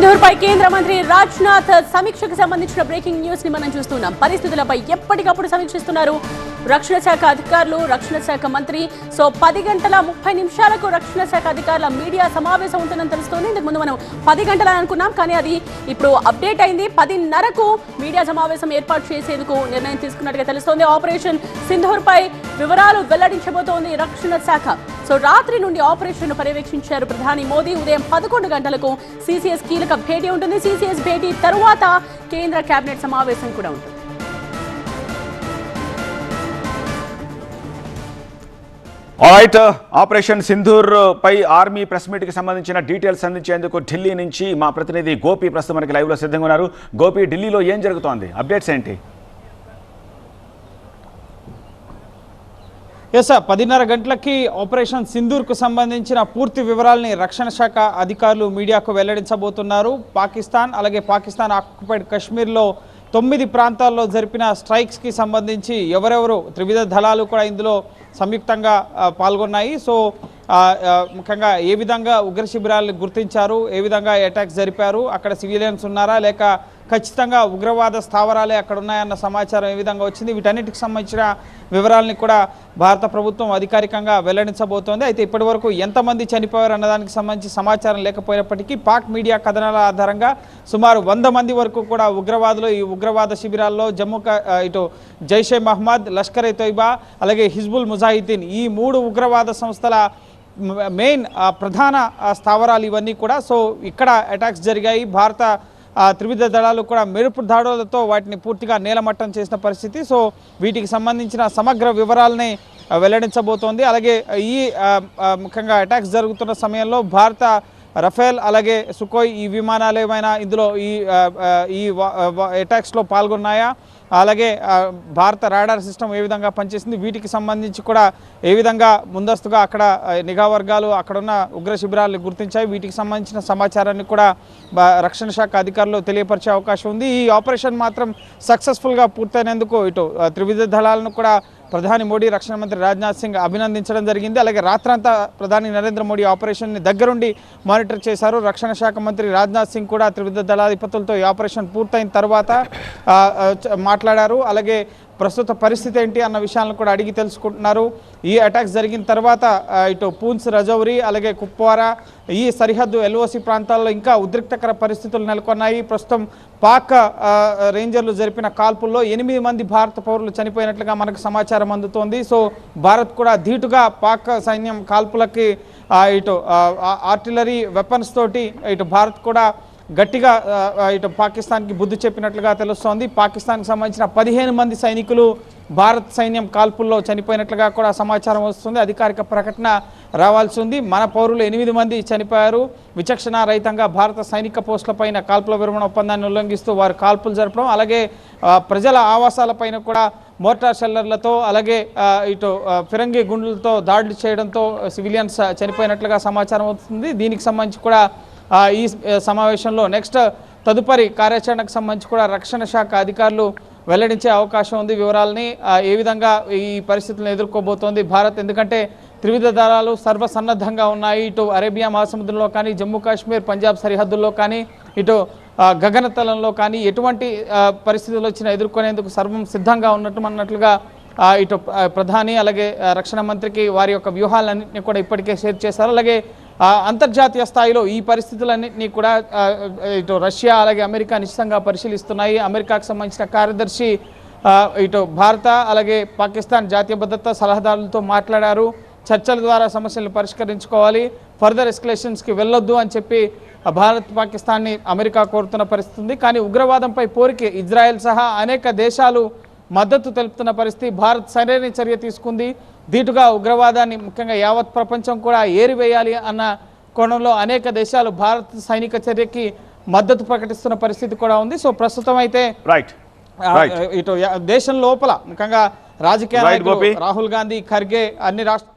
సింధూర్పై కేంద్ర మంత్రి రాజ్నాథ్ సమీక్షకు సంబంధించిన బ్రేకింగ్ న్యూస్ ని మనం చూస్తున్నాం. పరిస్థితులపై ఎప్పటికప్పుడు సమీక్షిస్తున్నారు రక్షణ శాఖ అధికారులు, రక్షణ శాఖ మంత్రి. 10 గంటల 30 నిమిషాలకు రక్షణ శాఖ అధికారుల మీడియా సమావేశం ఉంటుందని తెలుస్తోంది. ఇంతకు ముందు మనం 10 గంటలు అనుకున్నాం, కానీ అది ఇప్పుడు అప్డేట్ అయింది. 10:30కు మీడియా సమావేశం ఏర్పాటు చేసేందుకు నిర్ణయం తీసుకున్నట్టుగా తెలుస్తోంది. ఆపరేషన్ సింధూర్పై వివరాలు వెల్లడించబోతోంది రక్షణ శాఖ. రాత్రి నుండి ఆపరేషన్ పర్యవేక్షించారు ప్రధాని మోదీ. ఉదయం 11 గంటలకు సిసిఎస్ కీలక భేటీ ఉంటుంది. సిసిఎస్ భేటీ తరువాత కేంద్ర కేబినెట్ సమావేశం కూడా ఉంటుంది. ఆల్రైట్, ఆపరేషన్ సింధూర్ పై ఆర్మీ ప్రెస్ మీట్ కి సంబంధించిన డీటెయిల్స్ అందించేందుకు ఢిల్లీ నుంచి మా ప్రతినిధి గోపి ప్రస్తుతం మనకి లైవ్ లో సిద్ధంగా ఉన్నారు. గోపి, ఢిల్లీలో ఏం జరుగుతోంది, అప్డేట్స్ ఏంటి? ఎస్, 10:30 గంటలకి ఆపరేషన్ సింధూర్కు సంబంధించిన పూర్తి వివరాలని రక్షణ శాఖ అధికారులు మీడియాకు వెల్లడించబోతున్నారు. పాకిస్తాన్ అలాగే పాకిస్తాన్ ఆక్యుపైడ్ కాశ్మీర్లో 9 ప్రాంతాల్లో జరిపిన స్ట్రైక్స్కి సంబంధించి ఎవరెవరు త్రివిధ దళాలు కూడా ఇందులో సంయుక్తంగా పాల్గొన్నాయి. ముఖ్యంగా ఏ విధంగా ఉగ్ర శిబిరాలను గుర్తించారు, ఏ విధంగా అటాక్స్ జరిపారు, అక్కడ సివిలియన్స్ ఉన్నారా లేక ఖచ్చితంగా ఉగ్రవాద స్థావరాలే అక్కడ ఉన్నాయన్న సమాచారం ఏ విధంగా వచ్చింది, వీటన్నిటికి సంబంధించిన వివరాలని కూడా భారత ప్రభుత్వం అధికారికంగా వెల్లడించబోతోంది. అయితే ఇప్పటి వరకు ఎంతమంది చనిపోయారు అన్నదానికి సంబంధించి సమాచారం లేకపోయినప్పటికీ పాక్ మీడియా కథనాల ఆధారంగా సుమారు 100 మంది వరకు కూడా ఉగ్రవాదులు ఈ ఉగ్రవాద శిబిరాల్లో ఇటు జైషే మహమ్మద్, లష్కర్ ఎ తోయిబా అలాగే హిజ్బుల్ ముజాహిద్దీన్ ఈ 3 ఉగ్రవాద సంస్థల మెయిన్ ప్రధాన స్థావరాలు ఇవన్నీ కూడా. ఇక్కడ అటాక్స్ జరిగాయి. భారత త్రివిధ దళాలు కూడా మెరుపు దాడులతో వాటిని పూర్తిగా నేలమట్టం చేసిన పరిస్థితి. వీటికి సంబంధించిన సమగ్ర వివరాలని వెల్లడించబోతోంది. అలాగే ఈ ముఖ్యంగా అటాక్స్ జరుగుతున్న సమయంలో భారత రఫేల్ అలాగే సుకోయ్ ఈ విమానాలు ఏమైనా ఇందులో ఈ అటాక్స్లో పాల్గొన్నాయా, అలాగే భారత రాడార్ సిస్టమ్ ఏ విధంగా పనిచేసింది, వీటికి సంబంధించి కూడా ఏ విధంగా ముందస్తుగా అక్కడ నిఘా వర్గాలు అక్కడున్న ఉగ్ర శిబిరాలను గుర్తించాయి, వీటికి సంబంధించిన సమాచారాన్ని కూడా రక్షణ శాఖ అధికారులు తెలియపరిచే అవకాశం ఉంది. ఈ ఆపరేషన్ మాత్రం సక్సెస్ఫుల్గా పూర్తయినందుకు ఇటు త్రివిధ దళాలను కూడా ప్రధాని మోడీ, రక్షణ మంత్రి రాజ్నాథ్ సింగ్ అభినందించడం జరిగింది. అలాగే రాత్రంతా ప్రధాని నరేంద్ర మోడీ ఆపరేషన్ని దగ్గరుండి మానిటర్ చేశారు. రక్షణ శాఖ మంత్రి రాజ్నాథ్ సింగ్ కూడా త్రివిధ దళాధిపతులతో ఈ ఆపరేషన్ పూర్తయిన తర్వాత మాట్లాడారు. అలాగే ప్రస్తుత పరిస్థితి ఏంటి అన్న విషయాలను కూడా అడిగి తెలుసుకుంటున్నారు. ఈ అటాక్స్ జరిగిన తర్వాత ఇటు పూంచ్, రజౌరి అలాగే కుప్వారా ఈ సరిహద్దు ఎల్ఓసి ప్రాంతాల్లో ఇంకా ఉద్రిక్తకర పరిస్థితులు నెలకొన్నాయి. ప్రస్తుతం పాక్ రేంజర్లు జరిపిన కాల్పుల్లో 8 మంది భారత పౌరులు చనిపోయినట్లుగా మనకు సమాచారం అందుతోంది. భారత్ కూడా ధీటుగా పాక్ సైన్యం కాల్పులకి ఇటు ఆర్టిలరీ వెపన్స్ తోటి ఇటు భారత్ కూడా గట్టిగా ఇటు పాకిస్తాన్కి బుద్ధి చెప్పినట్లుగా తెలుస్తోంది. పాకిస్తాన్కి సంబంధించిన 15 మంది సైనికులు భారత్ సైన్యం కాల్పుల్లో చనిపోయినట్లుగా కూడా సమాచారం వస్తుంది. అధికారిక ప్రకటన రావాల్సి ఉంది. మన పౌరులు 8 మంది చనిపోయారు. విచక్షణ రహితంగా భారత సైనిక పోస్టులపైన కాల్పుల విరమణ ఒప్పందాన్ని ఉల్లంఘిస్తూ వారు కాల్పులు జరపడం, అలాగే ప్రజల ఆవాసాలపైన కూడా మోర్టార్ షెల్లర్లతో అలాగే ఇటు ఫిరంగి గుండులతో దాడులు చేయడంతో సివిలియన్స్ చనిపోయినట్లుగా సమాచారం వస్తుంది. దీనికి సంబంధించి కూడా ఈ సమావేశంలో నెక్స్ట్ తదుపరి కార్యాచరణకు సంబంధించి కూడా రక్షణ శాఖ అధికారులు వెల్లడించే అవకాశం ఉంది. వివరాలని ఏ విధంగా ఈ పరిస్థితులను ఎదుర్కోబోతోంది భారత్, ఎందుకంటే త్రివిధ దళాలు సర్వసన్నద్ధంగా ఉన్నాయి. ఇటు అరేబియా మహాసముద్రంలో కానీ, జమ్మూ కాశ్మీర్ పంజాబ్ సరిహద్దుల్లో కానీ, ఇటు గగనతలంలో కానీ ఎటువంటి పరిస్థితులు వచ్చినా ఎదుర్కొనేందుకు సర్వం సిద్ధంగా ఉన్నట్లుగా ఇటు ప్రధాని అలాగే రక్షణ మంత్రికి వారి యొక్క వ్యూహాలన్నింటినీ కూడా ఇప్పటికే షేర్ చేశారు. అలాగే అంతర్జాతీయ స్థాయిలో ఈ పరిస్థితులన్నింటినీ కూడా ఇటు రష్యా అలాగే అమెరికా నిశ్చితంగా పరిశీలిస్తున్నాయి. అమెరికాకు సంబంధించిన కార్యదర్శి ఇటు భారత అలాగే పాకిస్తాన్ జాతీయ భద్రతా సలహాదారులతో మాట్లాడారు. చర్చల ద్వారా సమస్యలను పరిష్కరించుకోవాలి, ఫర్దర్ ఎస్కలేషన్స్కి వెళ్ళొద్దు అని చెప్పి భారత్ పాకిస్తాన్ని అమెరికా కోరుతున్న పరిస్థితి ఉంది. కానీ ఉగ్రవాదంపై పోరుకి ఇజ్రాయెల్ సహా అనేక దేశాలు మద్దతు తెలుపుతున్న పరిస్థితి. భారత్ సరైన చర్య తీసుకుంది. ధీటుగా ఉగ్రవాదాన్ని ముఖ్యంగా యావత్ ప్రపంచం కూడా ఏరివేయాలి అన్న కోణంలో అనేక దేశాలు భారత్ సైనిక చర్యకి మద్దతు ప్రకటిస్తున్న పరిస్థితి కూడా ఉంది. ప్రస్తుతం అయితే ఇటు దేశం లోపల ముఖ్యంగా రాజకీయ నాయకులు రాహుల్ గాంధీ, ఖర్గే అన్ని రాష్ట్ర